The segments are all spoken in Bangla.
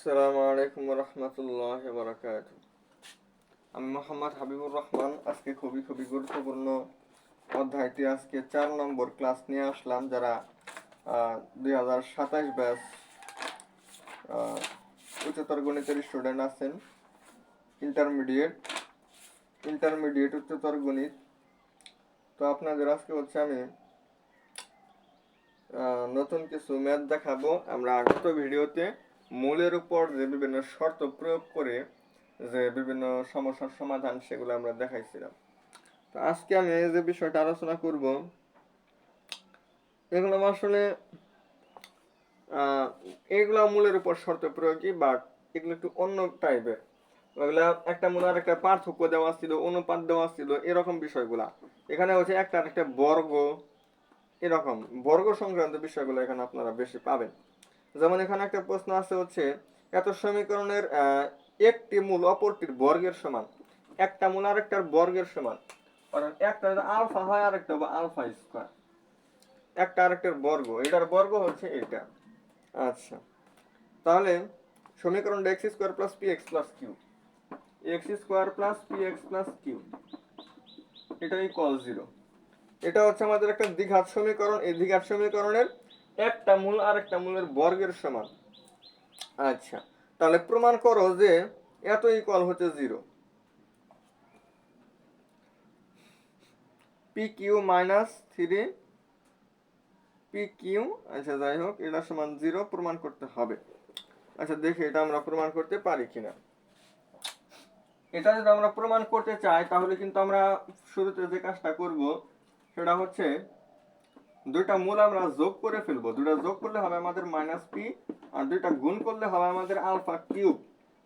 আসসালামু আলাইকুম রহমতুল্লাহি ওয়া বারাকাতুহু। আমি মোহাম্মদ হাবিবুর রহমান। আজকে খুবই গুরুত্বপূর্ণ অধ্যায়টি আজকে 4 নম্বর ক্লাস নিয়ে আসলাম। যারা 2027 ব্যাচ উচ্চতর গণিতের স্টুডেন্ট আছেন, ইন্টারমিডিয়েট উচ্চতর গণিত, তো আপনাদের আজকে হচ্ছে আমি নতুন কিছু ম্যাথ দেখাবো। আমরা আগত ভিডিওতে মূলের উপর যে বিভিন্ন শর্ত প্রয়োগ করে যে বিভিন্ন সমস্যার সমাধান সেগুলো আমরা দেখাইছিলাম। তো আজকে আমি এই যে বিষয়টা আলোচনা করব, এগুলো আসলে এগুলো মূলের উপর শর্ত প্রয়োগই, বাট এগুলো একটু অন্য টাইপের। ওগুলা একটা মূল আর একটা পার্থক্য দেওয়া ছিল, অনুপাত দেওয়া ছিল, এরকম বিষয়গুলা। এখানে হচ্ছে একটা আরেকটা বর্গ, এরকম বর্গ সংক্রান্ত বিষয়গুলো এখানে আপনারা বেশি পাবেন। যেমন এখানে একটা প্রশ্ন আছে হচ্ছে, এত সমীকরণের একটি মূল অপরটির বর্গের সমান, একটা মূল আরেকটার বর্গের সমান, কারণ একটা আলফা হয় আর একটা আলফা স্কয়ার, একটা আরেকটার বর্গ, এটার বর্গ হচ্ছে এটা। আচ্ছা, তাহলে সমীকরণটা x square plus p x plus q, x square plus p x plus q, এটা ইকুয়াল 0। এটা হচ্ছে আমাদের একটা দ্বিঘাত সমীকরণ। এই দ্বিঘাত সমীকরণের একটা মূল আর একটা মূলের বর্গের সমান। আচ্ছা, তাহলে প্রমাণ করো যে এত ইকুয়াল হচ্ছে 0। P q minus 3 p q, আচ্ছা যাই হোক, এটা সমান 0 প্রমাণ করতে হবে। আচ্ছা দেখি এটা আমরা প্রমাণ করতে পারি কিনা। এটা যদি আমরা প্রমাণ করতে চাই তাহলে কিন্তু আমরা শুরুতে যে কাজটা করব সেটা হচ্ছে দুইটা মূল আমরা যোগ করে ফেলবো। দুইটা যোগ করলে হবে আমাদের মাইনাস পি, আর দুইটা গুণ করলে হবে আমাদের আলফা কিউব।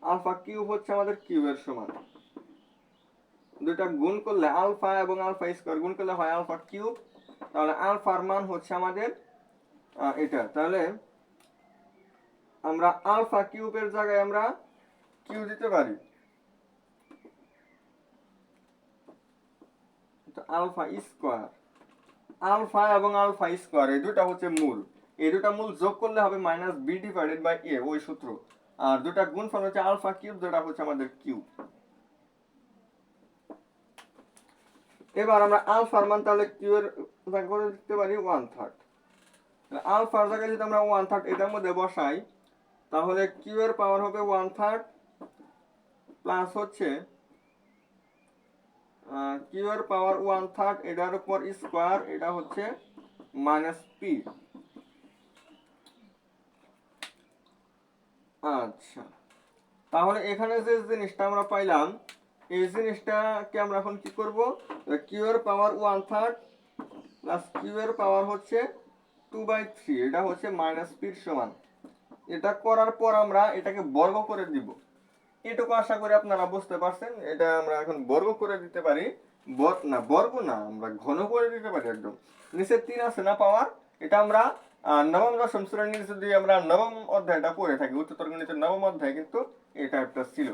আলফা কিউব হচ্ছে আমাদের কিউবের সমান। দুইটা গুণ করলে আলফা এবং আলফা স্কয়ার গুণ করলে হয় আলফা কিউব। তাহলে আলফার মান হচ্ছে আমাদের এটা। তাহলে আমরা আলফা কিউবের জায়গায় আমরা কিউ দিতে পারি। আলফা স্কয়ার, আলফা এবং আলফা স্কয়ার এই দুটো হচ্ছে মূল। এই দুটো মূল যোগ করলে হবে মাইনাস বি ডিভাইডেড বাই এ, ওই সূত্র। আর দুটা গুণফল হচ্ছে আলফা কিউব, যেটা হচ্ছে আমাদের কিউব। এবার আমরা আলফার মান তাহলে কিউ এর জায়গায় করে দিতে পারি 1/3। আলফার জায়গায় যদি আমরা 1/3 এটার মধ্যে বসাই তাহলে কিউ এর পাওয়ার হবে 1/3 প্লাস হচ্ছে কিউ এর পাওয়ার 1/3 এটার উপর স্কয়ার, এটা হচ্ছে মাইনাস পি। আচ্ছা, তাহলে এখানে যে জিনিসটা আমরা পাইলাম এই জিনিসটাকে আমরা এখন কি করব, কিউ এর পাওয়ার 1/3 প্লাস কিউ এর পাওয়ার হচ্ছে 2/3, এটা হচ্ছে মাইনাস পির সমান। এটা করার পর আমরা এটাকে বর্গ করে দিব। এটুকু আশা করি আপনারা বুঝতে পারছেন। এটা আমরা এখন বর্গ করে দিতে পারি, বর্গ না, আমরা ঘন করে দিতে পারি একদম। নিচে 3 আছে না পাওয়ার, এটা আমরা নবম দশম শ্রেণীর যদি আমরা নবম অধ্যায়টা পড়ে থাকি, উচ্চতর গণিতের নবম অধ্যায় কিন্তু এটা একটা ছিল।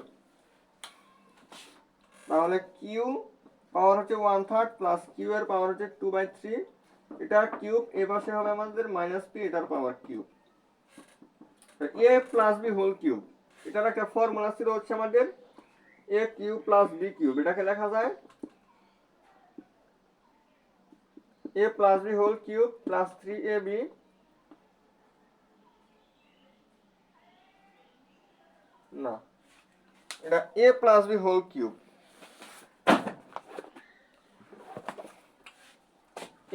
তাহলে কিউ পাওয়ার হচ্ছে 1/3 প্লাস কিউ এর পাওয়ার হচ্ছে 2/3, এটা কিউব, এই পাশে হবে আমাদের মাইনাস পি, এটার power cube. A plus B whole cube, এটার একটা ফর্মুলা ছিল হচ্ছে আমাদের A cube plus B cube. এটাকে লেখা যায় A plus B whole cube plus 3ab না, এটা A plus B whole cube.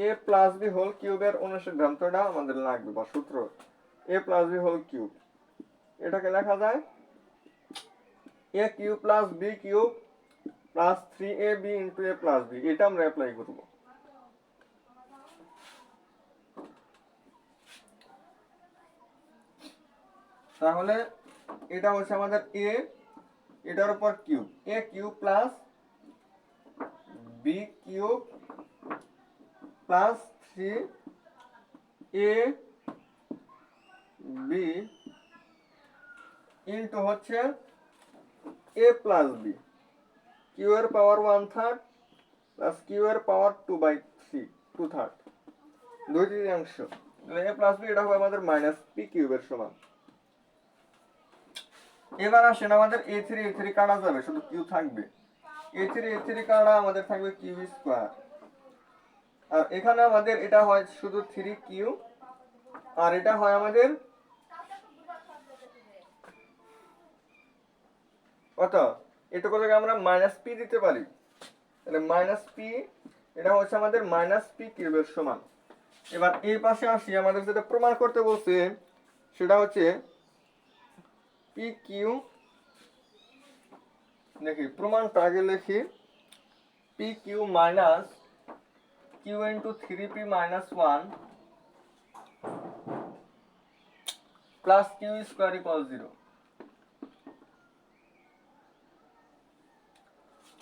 A plus B whole কিউবের অনুসিদ্ধান্তটা আমাদের লাগবে বা সূত্র, A plus B whole cube. এটাকে লেখা যায় A cube plus B cube plus 3ab into A plus B. এটা আমরা অ্যাপ্লাই করব। তাহলে এটা হচ্ছে আমাদের এ, এটার উপর cube, A cube plus B cube plus 3a B into হচ্ছে এ প্লাস বি, কিউ এর পাওয়ার 1/3 প্লাস কিউ এর পাওয়ার 2/3, 2/3, 2/3। এ প্লাস বি এটা হবে আমাদের মাইনাস পি কিউবের সমান। এবার আসেন আমাদের এ থ্রি কাটা যাবে, শুধু কিউ থাকবে। এ থ্রি কাটা আমাদের থাকবে কিউ স্কোয়ার। আর এখানে আমাদের এটা হয় শুধু থ্রি কিউ, আর এটা হয় আমাদের কত, এটুকু থেকে আমরা মাইনাস পি দিতে পারি, তাহলে মাইনাস পি, এটা হচ্ছে আমাদের মাইনাস পি কিউবের সমান। এবার এই পাশে আসি, আমাদের যেটা প্রমাণ করতে বলছে সেটা হচ্ছে পি কিউ, দেখি প্রমাণটা আগে লিখি, p q minus q into three p minus one plus q square equal 0।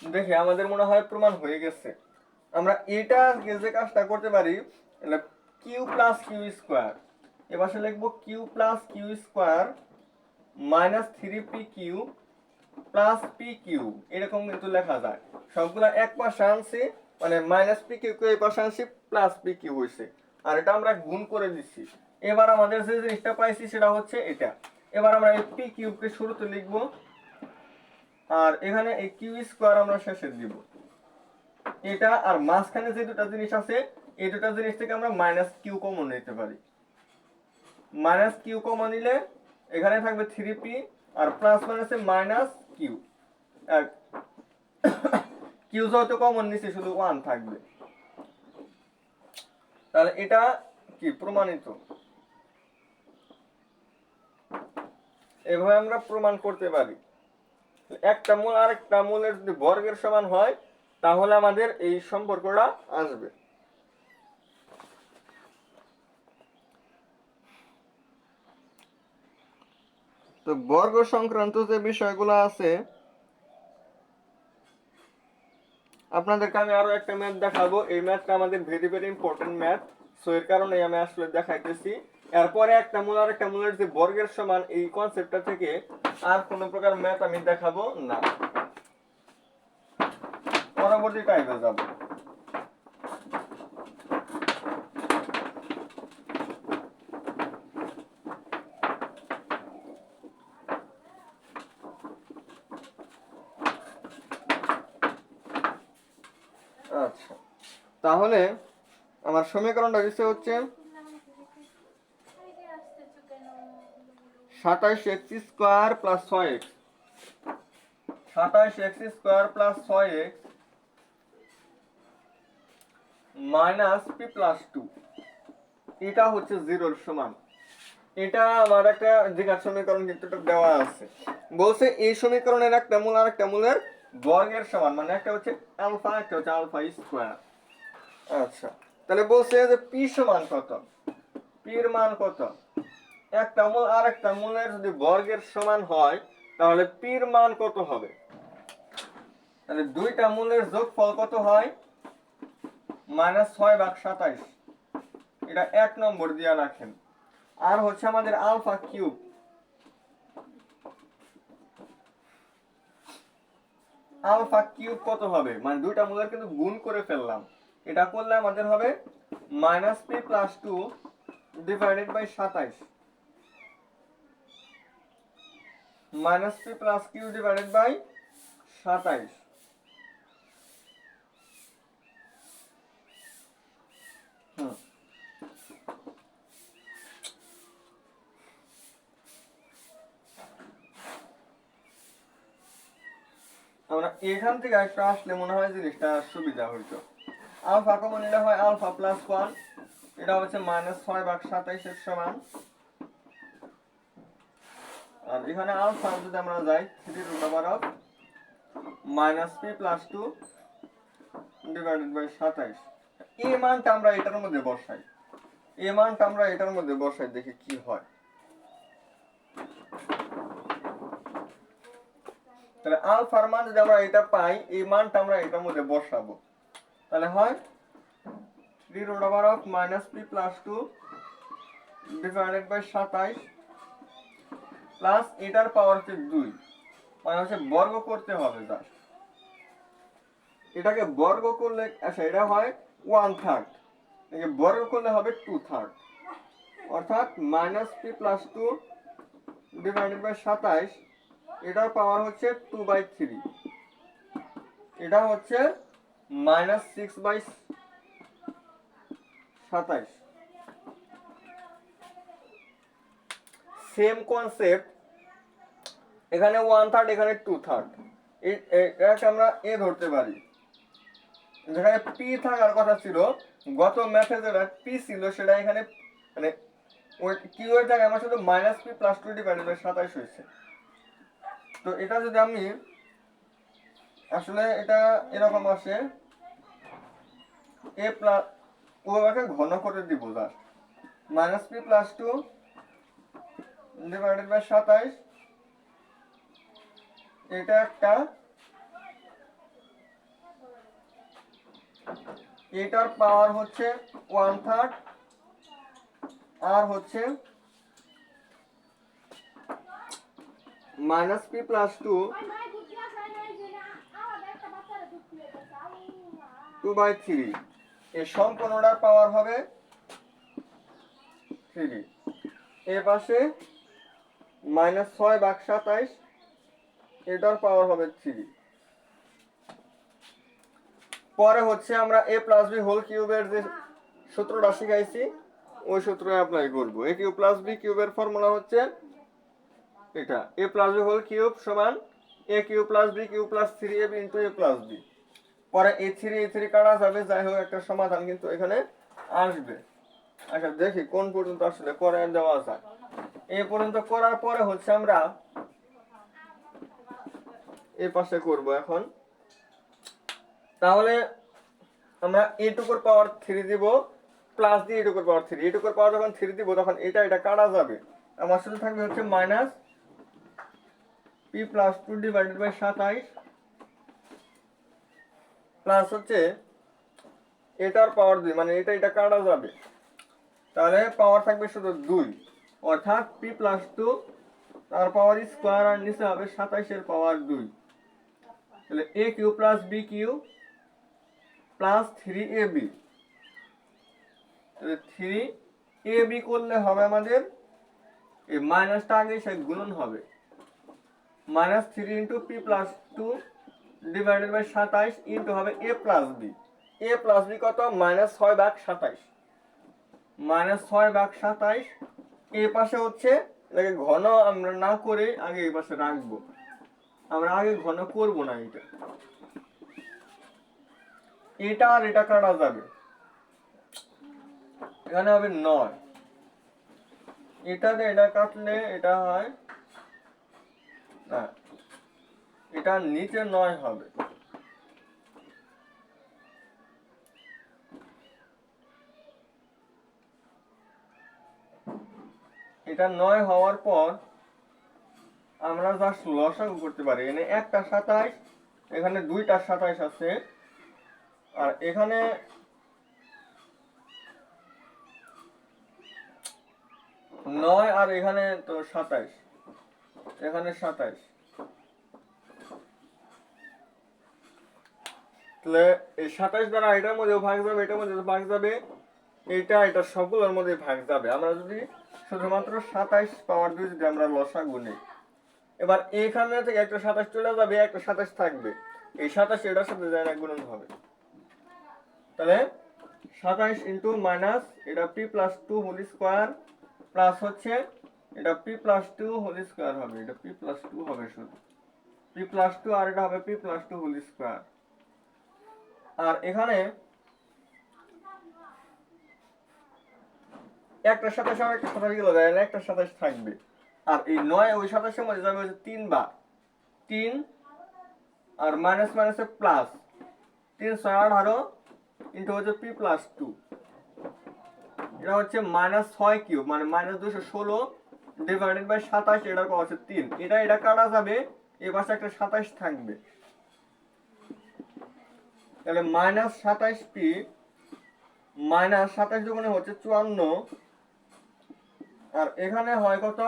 দেখে আমাদের মনে হয় প্রমাণ হয়ে গেছে। আমরা এটা যে কাজটা করতে পারি, কিউ প্লাস কিউ স্কোয়ার, এবার লিখবো q plus q square minus three p q plus p q, এরকম কিন্তু লেখা যায়। সবগুলা এক পাশে আনছি, মানে মাইনাস পি কিউ এই পাশে আনছি, প্লাস পি কিউ হয়েছে, আর এটা আমরা গুণ করে দিচ্ছি। এবার আমাদের যে জিনিসটা পাইছি সেটা হচ্ছে এটা। এবার আমরা এই পি কিউবকে শুরুতে লিখবো, আর এখানে এই কিউ স্কোয়ার আমরা শেষে দিব। এটা আর মাঝখানে যে দুটো জিনিস আছে, এই দুটো জিনিস থেকে আমরা মাইনাস কিউ কমন নিতে পারি। মাইনাস কিউ কমন নিলে এখানে থাকবে থ্রি পি, আর প্লাস মাইনাসে মাইনাস কিউ, আর কিউ যেহেতু কমন নিচ্ছে শুধু ওয়ান থাকবে। তাহলে এটা কি প্রমাণিত, এভাবে আমরা প্রমাণ করতে পারি। একটা মূল আরেকটা মূলের যদি বর্গের সমান হয় তাহলে আমাদের এই সম্পর্কটা আসবে। তো বর্গ সংক্রান্ত যে বিষয়গুলো আছে, আপনাদেরকে আমি আরো একটা ম্যাথ দেখাবো। এই ম্যাথটা আমাদের very very important math, so এর কারণে আমি আসলে দেখাইতেছি। এরপরে একটা মূল আর একটা মূলের যে বর্গের সমান, এই কনসেপ্টটা থেকে আর কোনো প্রকার ম্যাথ আমি দেখাবো না, পরবর্তী টাইমে যাব। আচ্ছা, তাহলে আমার সমীকরণটা দিচ্ছে হচ্ছে 27x square plus 6x, 27x square plus 6x minus p plus 2, এটা হচ্ছে 0 এর সমান। এটা আমার একটা দ্বিঘাত সমীকরণ কিন্তু দেওয়া আছে, বলছে এই সমীকরণের একটা মূল আর একটা মূলের বর্গের সমান, মানে একটা হচ্ছে আলফা, একটা হচ্ছে আলফা স্কয়ার। আচ্ছা, তাহলে বলছে যে পি সমান কত, পি এর মান কত, একটা মূল আর একটা মূলের যদি বর্গের সমান হয় তাহলে পি এর মান কত হবে। তাহলে দুইটা মূলের যোগফল কত হয়, -6/27, এটা 1 নম্বর দিয়ে রাখেন। আর হচ্ছে আমাদের আলফা কিউব, আলফা কিউব কত হবে, মানে দুইটা মূলের কিন্তু গুণ করে ফেললাম, এটা করলে আমাদের হবে -p + 2 divided by 27, -p + q divided by 27। আমরা এখান থেকে একটা আসলে মনে হয় জিনিসটা সুবিধা হইতো। আলফা কমন নিলে হয় আলফা প্লাস 1, এটা হচ্ছে -6/27 এর সমান। আর এখানে আলফা যদি আমরা যাই 3√(-p + 2 ডিভাইডেড বাই 27, এই মানটা আমরা এটার মধ্যে বসাই, এই মানটা আমরা এটার মধ্যে বসাই, দেখি কি হয়। তাহলে আলফার মান যদি আমরা এটা পাই, এই মানটা আমরা এটার মধ্যে বসাবো, তাহলে হয় 3√(-p + 2 ডিভাইডেড বাই 27 প্লাস এটার পাওয়ার হচ্ছে 2, মানে হচ্ছে বর্গ করতে হবে জাস্ট, এটাকে বর্গ করলে আচ্ছা এটা হয় 1/3, এটাকে বর্গ করলে হবে 2/3, অর্থাৎ -p + 2 ডিভাইডেড বাই 27 এটার পাওয়ার হচ্ছে 2/3, এটা হচ্ছে -6/27। সেম কনসেপ্ট, এখানে 1/3 এখানে 2/3, এটাকে আমরা এ ধরতে পারি। যেখানে পি থাকার কথা ছিল, গত ম্যাথে যেটা পি ছিল সেটা এখানে মানে কিউ এর জায়গায় আমার শুধু -p+2/27 হয়েছে। তো এটা যদি আমি আসলে এটা এরকম আসে a প্লাস ওটাকে ঘন করে দিব জাস্ট -p+2/27, এটা একটা, এটার পাওয়ার হচ্ছে 1/3 আর হচ্ছে -p+2/3, এই সম্পূর্ণটার পাওয়ার হবে 3। এর পাশে -6/27, এটার পাওয়ার হবে 3। পরে হচ্ছে আমরা a+b² যে সূত্রটা শিখাইছি ওই সূত্রে অ্যাপ্লাই করব। a3+b³ ফর্মুলা হচ্ছে এটা, a+b³ সমান a3+b³ + 3ab * a+b। পরে a3 কাটা যাবে, যাই হোক একটা সমাধান কিন্তু এখানে আসবে। আচ্ছা দেখি কোন পর্যন্ত আসলে করে দেওয়া যায়। এই পর্যন্ত করার পরে হচ্ছে আমরা এই পাশে করব এখন। তাহলে আমরা a টুকুর পাওয়ার 3 দিব প্লাস দিয়ে a টুকুর পাওয়ার 3, a টুকুর পাওয়ার যখন 3 দিব তখন এটা কাটা যাবে। আমার শুধু থাকবে হচ্ছে -p+2/27 প্লাস হচ্ছে এটার পাওয়ার 2, মানে এটা কাটা যাবে। তাহলে পাওয়ার থাকবে শুধু 2, অর্থাৎ p+2 তার পাওয়ার স্কয়ার আর নিচে হবে 27 এর পাওয়ার 2। তাহলে a³ + b³ + 3ab, 3ab করলে হবে আমাদের এই মাইনাসটা আগে সে গুণন হবে, -3 * p+2/27 ইনটু হবে a+b। a+b কত? -6/27, -6/27। এই পাশে হচ্ছে এটাকে ঘন আমরা না করে আগে এই পাশে রাখবো, আমরা আগে ঘন করব না। এটা আর এটা কাটা যাবে, এখানে হবে 9, এটাতে এটা কাটলে এটা হয় না, এটা নিচে 9 হবে। এটা 9 হওয়ার পর আমরা জাস্ট লসাগু করতে পারি। এখানে একটা 27, এখানে দুইটা 27 আছে, আর এখানে 9 আর এখানে তো 27, এখানে 27। তাহলে এই 27 দ্বারা এটার মধ্যে ভাগ যাবে, এটার মধ্যে ভাগ যাবে, এটা সবগুলোর মধ্যে ভাগ যাবে। আমরা যদি শুধুমাত্র 27 পাওয়ার 2 যদি আমরা লসাগু নিই, এবার এখানে থেকে একটা 27 চলে যাবে, একটা 27 থাকবে, এই 27 এটার সাথে যায় না, গুণন হবে। তাহলে 27 ইনটু মাইনাস এটা p+2² প্লাস হচ্ছে এটা p+2² হবে, এটা p+2 হবে শুধু p+2, আর এটা হবে p+2²। আর এখানে একটা 27 আর একটা 27 গেল যায় না, একটা 27 থাকবে। আর এই 9 ওই 27 এর মধ্যে যাবে হচ্ছে 3 বার, 3 আর মাইনাস মাইনাসে প্লাস, 3 6 18 ইনটু হচ্ছে p+2, এটা হচ্ছে -6³ মানে -216/27, এটার পাওয়ার হচ্ছে 3। এটা কাটা যাবে, এই পাশে একটা 27 থাকবে, তাহলে -27p -27 দুগুণে হচ্ছে 54, আর এখানে হয় কত?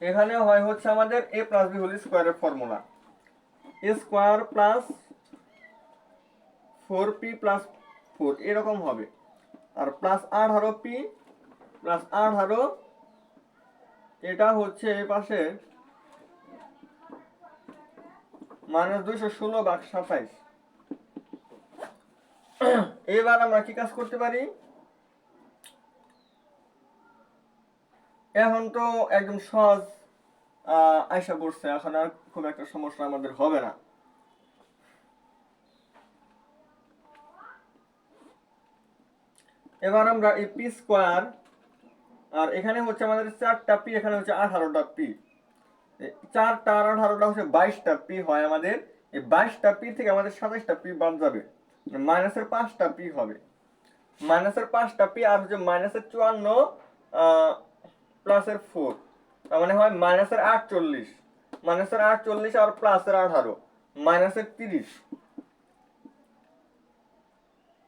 এখানে হয় হচ্ছে আমাদের a+b² এর ফর্মুলা, a² + 4p + 4 এরকম হবে, আর +18p + 18, এটা হচ্ছে এই পাশে -216/27। এবার আমরা কি কাজ করতে পারি? এখন তো একদম সহজ আয়সা পড়ছে, এখন আর খুব একটা সমস্যা আমাদের হবে না। এবার আমরা এই পি স্কোয়ার, আর এখানে হচ্ছে আমাদের 4টা পি, এখানে হচ্ছে 18টা পি, 4টা আর 18টা হচ্ছে 22টা পি হয় আমাদের। এই 22টা পি থেকে আমাদের 27টা পি বাদ যাবে, মাইনাসের 5টা পি হবে, মাইনাসের 5টা পি আর হচ্ছে মাইনাসের 54 প্লাসের 4, তার মানে হয় মাইনাসের 48, মাইনাসের 48 আর প্লাসের 18 মাইনাসের 30।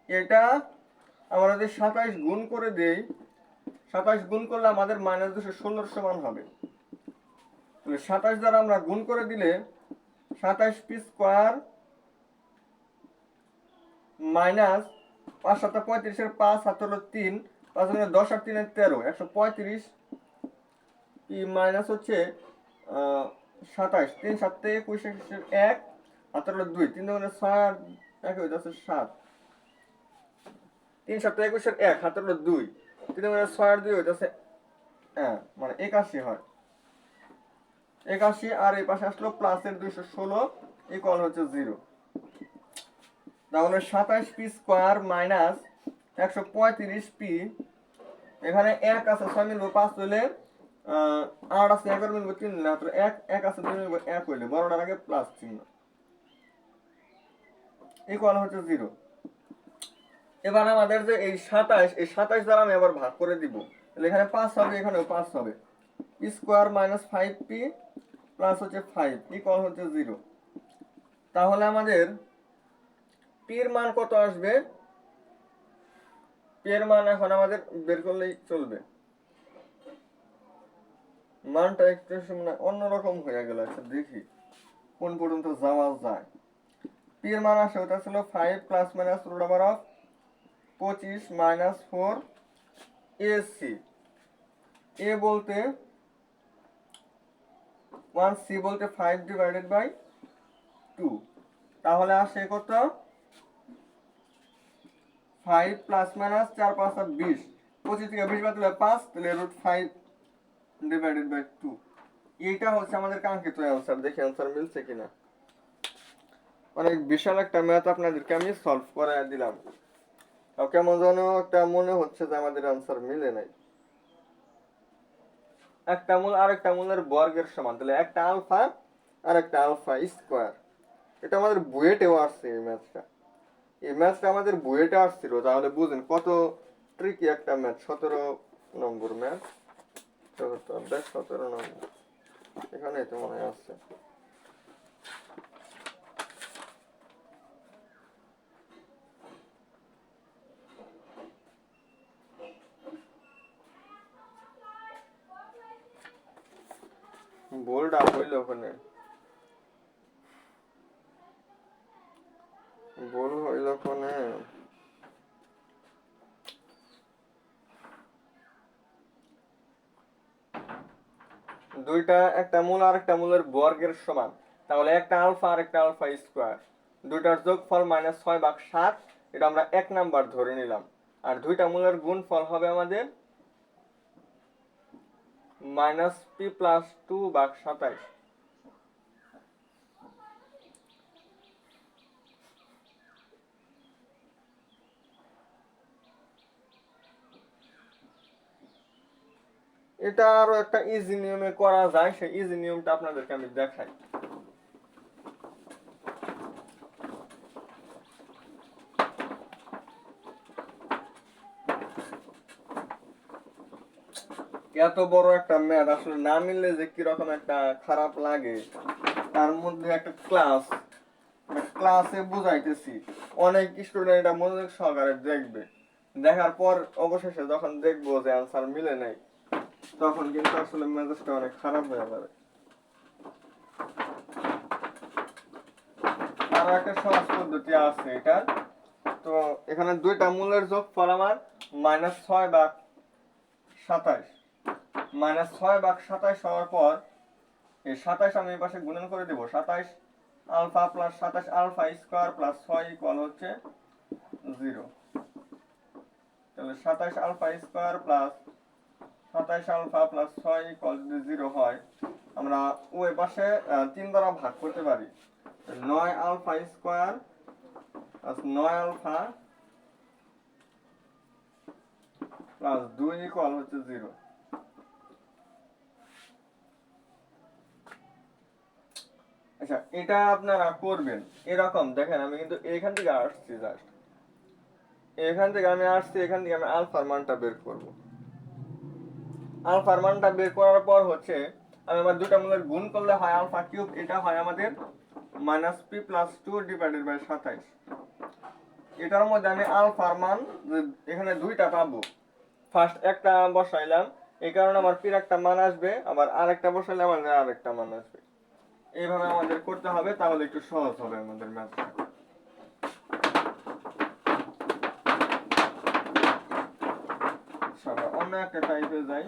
এটা আমরা যদি 27 গুণ করে দেই, 27 গুণ করলে আমাদের -216 সমান হবে। 27 দ্বারা আমরা গুণ করে দিলে 27 পি স্কোয়ার মাইনাস 5 7 35 এর 5 হাত হলো 3, 5 10 আর 3 13, 135 পি মাইনাস হচ্ছে 27, 3 7 21 1 হাত হলো 2, 3 2 6 আর 1 হয়ে যাচ্ছে 7, 3 7 21 এর 1 হাত হলো 2, 3 6 আর 2 হয়ে যাচ্ছে মানে 81 হয়, 81 আর এই পাশে আসলো প্লাসের 216 ইকুয়াল হচ্ছে 0। তাহলে 27 পি স্কোয়ার মাইনাস 135 পি, এখানে 1 আছে 6 মিলবো 5 হইলে 8 আছে 11 মিলবো 3 না, তো 1 আছে 2 মিলবো 1 হইলে বড়টার আগে প্লাস চিহ্ন ইকুয়াল হচ্ছে 0। এবার আমাদের যে এই 27 দ্বারা আমি আবার ভাগ করে দিব, তাহলে এখানে 5 হবে, এখানেও 5 হবে, P square minus 5p plus হচ্ছে 5 ইকুয়াল হচ্ছে 0। তাহলে আমাদের পি এর মান কত আসবে? পি এর মান এখন আমাদের বের করলেই চলবে, মানটা একটু অন্যরকম হয়ে গেল। আচ্ছা দেখি কোন পর্যন্ত যাওয়া যায়। পি এর মান আসে, ওটা ছিল 5 plus minus root over of 25 minus 4 AC, A বলতে 1, সি বলতে 5 ডিভাইডেড বাই 2, তাহলে আসে কত? 5 প্লাস মাইনাস 4 5 আর 20, 25 থেকে 20 বাদ দিলে 5, তাহলে রুট 5 ডিভাইডেড বাই 2। এইটা হচ্ছে আমাদের কাঙ্ক্ষিত অ্যান্সার। দেখি অ্যান্সার মিলছে কিনা। অনেক বিশাল একটা ম্যাথ আপনাদেরকে আমি সলভ করে দিলাম, কেমন যেন একটা মনে হচ্ছে যে আমাদের অ্যান্সার মিলে নাই। একটা মূল আরেকটা মূলের বর্গের সমান, তাহলে একটা আলফা আর একটা আলফা স্কোয়ার, এটা আমাদের বুয়েটেও আসছে। এই ম্যাথটা আমাদের বুয়েটে আসছিল, তাহলে বুঝেন কত ট্রিকি একটা ম্যাথ। 17 নম্বর ম্যাথ, 17 নম্বর, এখানে তো মনে আসছে। বোল্ড আপ হইল, ওখানে বোল্ড হইল ওখানে। দুইটা একটা মূল আর একটা মূলের বর্গের সমান, তাহলে একটা আলফা আর একটা আলফা স্কোয়ার, দুইটার যোগফল -6/7, এটা আমরা 1 নাম্বার ধরে নিলাম। আর দুইটা মূলের গুণফল হবে আমাদের -p + 2/27। এটা আরো একটা ইজি নিয়মে করা যায়, সেই ইজি নিয়মটা আপনাদেরকে আমি দেখাই। এত বড় একটা ম্যাথ আসলে না মিললে যে কিরকম একটা খারাপ লাগে। তার মধ্যে একটা ক্লাসে বুঝাইতেছি, অনেক স্টুডেন্ট এটা মনোযোগ সহকারে দেখবে, দেখার পর অবশেষে যখন দেখবো যে অ্যান্সার মিলে নাই, তখন কিন্তু আসলে মেজাজটা অনেক খারাপ হয়ে যাবে। আরো একটা সহজ পদ্ধতি আছে এটা। তো এখানে দুইটা মূলের যোগফল আমার -6/27, -6/27 হওয়ার পর এই 27 আমি এই পাশে গুণন করে দেব। 27 alpha plus 27 alpha square plus 6 equal হচ্ছে 0। তাহলে 27 alpha square plus 27 alpha plus 6 equal যদি 0 হয়, আমরা ওই পাশে 3 দ্বারা ভাগ করতে পারি। 9 alpha square plus 9 alpha plus 2 equal হচ্ছে 0। আচ্ছা, এটা আপনারা করবেন এরকম। দেখেন আমি কিন্তু এখান থেকে আসছি, জাস্ট এখান থেকে আমি আসছি, এখান থেকে আমি আলফার মানটা বের করব। আলফার মানটা বের করার পর হচ্ছে আমি আমার দুটা মূলের গুণ করলে হয় আলফা কিউব, এটা হয় আমাদের minus p plus 2 divided by 27। এটার মধ্যে আমি আলফার মান এখানে দুইটা পাবো। ফার্স্ট একটা বসাইলাম, এই কারণে আমার পির একটা মান আসবে, আবার আরেকটা বসাইলে আমাদের আরেকটা মান আসবে। এইভাবে আমাদের করতে হবে, তাহলে একটু সহজ হবে আমাদের ম্যাথটা। অন্য একটা টাইপে যাই।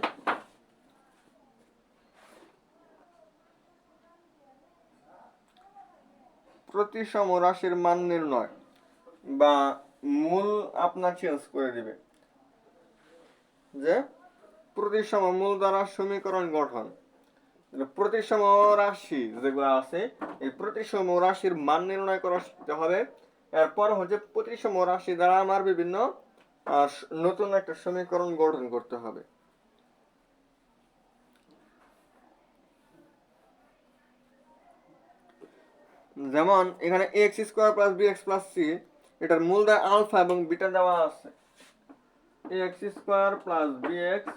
প্রতিসম রাশির মান নির্ণয় বা মূল আপনার চেঞ্জ করে দিবে, যে প্রতিসম মূল দ্বারা সমীকরণ গঠন। প্রতিসম রাশি যেগুলো আছে, এই প্রতিসম রাশির মান নির্ণয় করা শিখতে হবে। এরপর হচ্ছে প্রতিসম রাশি দ্বারা আমার বিভিন্ন নতুন একটা সমীকরণ গঠন করতে হবে। যেমন এখানে x square plus b x plus c, এটার মূল দ্বারা আলফা এবং বিটা দেওয়া আছে। X square plus b x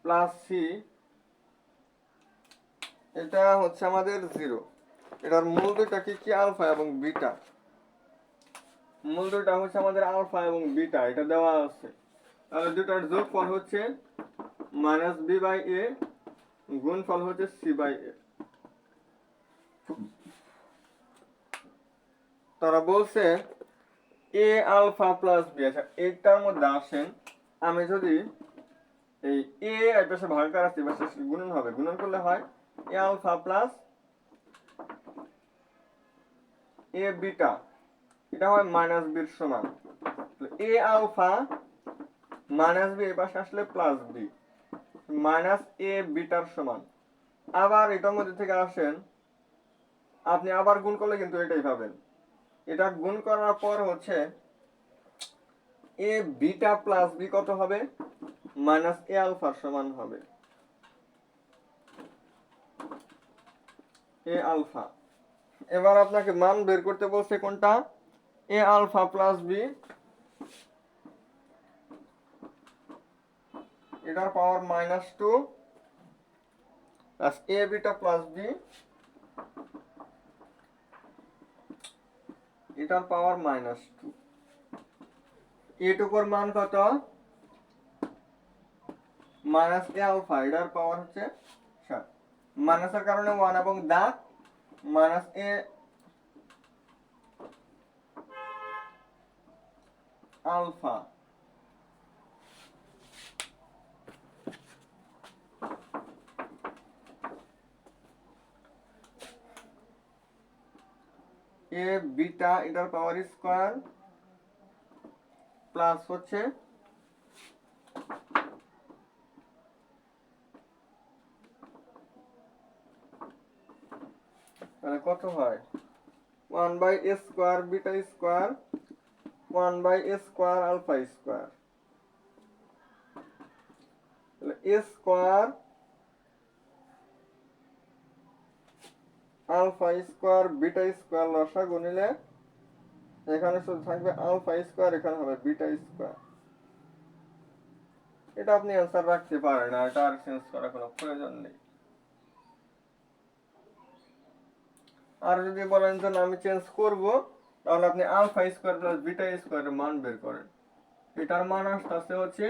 plus c, এটা হচ্ছে আমাদের 0। এটার মূল দুইটা কি কি? আলফা এবং বিটা। মূল দুইটা হচ্ছে আমাদের আলফা এবং বিটা, এটা দেওয়া আছে। তাহলে দুটার যোগফল হচ্ছে মাইনাস বি বাই এ, গুণফল হচ্ছে সি বাই এ। তারা বলছে এ আলফা প্লাস বি। আচ্ছা, এটার মধ্যে আসেন, আমি যদি এই এ এর পাশে ভাগ করা আছে, পাশে গুণন হবে, গুণন করলে হয় এ আলফা প্লাস এ বিটা, এটা হয় মাইনাস বির সমান। এ আলফা মাইনাস বি এর পাশে আসলে প্লাস বি, মাইনাস এ বিটার সমান। আবার এটার মধ্যে থেকে আসেন, আপনি আবার গুণ করলে কিন্তু এটাই পাবেন। এটা গুণ করার পর হচ্ছে এ বিটা প্লাস বি কত হবে? মাইনাস এ আলফার সমান হবে। এ আলফা, এবার আপনাকে মান বের করতে বলছে কোনটা? এ আলফা প্লাস বি, এটার পাওয়ার -2 প্লাস এ বিটা প্লাস বি, এটার পাওয়ার -2। এটুকুর মান কত? মাইনাস এ আলফা, এটার পাওয়ার হচ্ছে 7। মাইনাসের কারণে 1 এবং দাগ, minus A alpha A beta, এটার পাওয়ার স্কয়ার প্লাস হচ্ছে তাহলে কত হয়? 1 by A square beta square 1 by A square alpha square. তাহলে A square alpha square beta square লসাগু নিলে এখানে শুধু থাকবে আলফা স্কয়ার, এখানে হবে বিটা স্কয়ার। এটা আপনি অ্যান্সার রাখতে পারেন, আর এটা আর চেঞ্জ করার কোনো প্রয়োজন নেই। আর যদি বলেন যে না আমি চেঞ্জ করব, তাহলে আপনি আলফা স্কয়ার প্লাস বিটা স্কয়ারের মান বের করেন। এটার মান আসতে হচ্ছে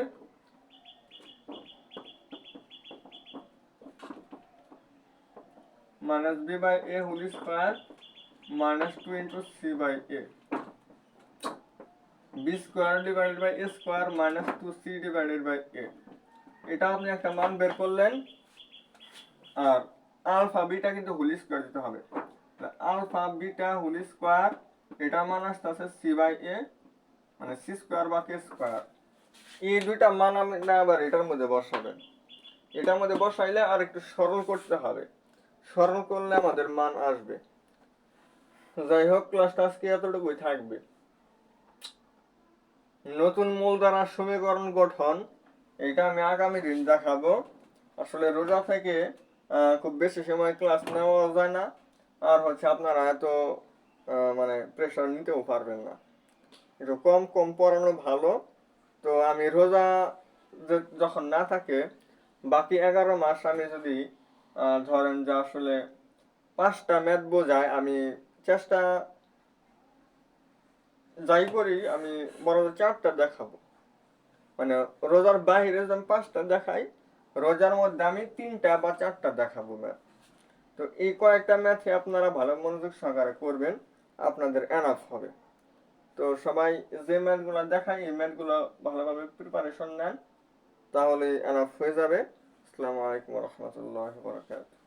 minus B by A whole square -2 into C by A, B square divided by A square -2 C divided by A. এটা আপনি একটা মান বের করলেন। আর আলফা বিটা কিন্তু হোল স্কোয়ার দিতে হবে। আলফা বিটা হোল স্কোয়ার, এটার মান আসতেছে সি বাই এ, মানে সি স্কোয়ার বা কে স্কোয়ার। এই দুইটা মান আমি না আবার এটার মধ্যে বসাবেন, এটার মধ্যে বসাইলে আর একটু সরল করতে হবে, সরল করলে আমাদের মান আসবে। যাই হোক, ক্লাসটা আজকে এতটুকুই থাকবে। নতুন মূলধারার সমীকরণ গঠন, এটা আমি আগামী দিন দেখাবো। আসলে রোজা থেকে খুব বেশি সময় ক্লাস নেওয়া যায় না, আর হচ্ছে আপনারা এত মানে প্রেশার নিতেও পারবেন না, একটু কম কম পড়ানো ভালো। তো আমি রোজা যখন না থাকে বাকি 11 মাস আমি যদি ধরেন যে আসলে 5টা ম্যাথ বোঝায়, আমি চেষ্টা যাই করি আমি বড় 4টা দেখাবো। মানে রোজার বাইরে যদি আমি 5টা দেখাই, রোজার মধ্যে আমি 3টা বা 4টা দেখাবো ম্যাথ। তো এই কয়েকটা ম্যাথে আপনারা ভালো মনোযোগ সহকারে করবেন, আপনাদের এনাফ হবে। তো সবাই যে ম্যাথগুলো দেখাই এই ম্যাথগুলো ভালোভাবে প্রিপারেশন নেন, তাহলে এনাফ হয়ে যাবে। আসসালামু আলাইকুম ওয়া রাহমাতুল্লাহি ওয়া বারাকাতুহু।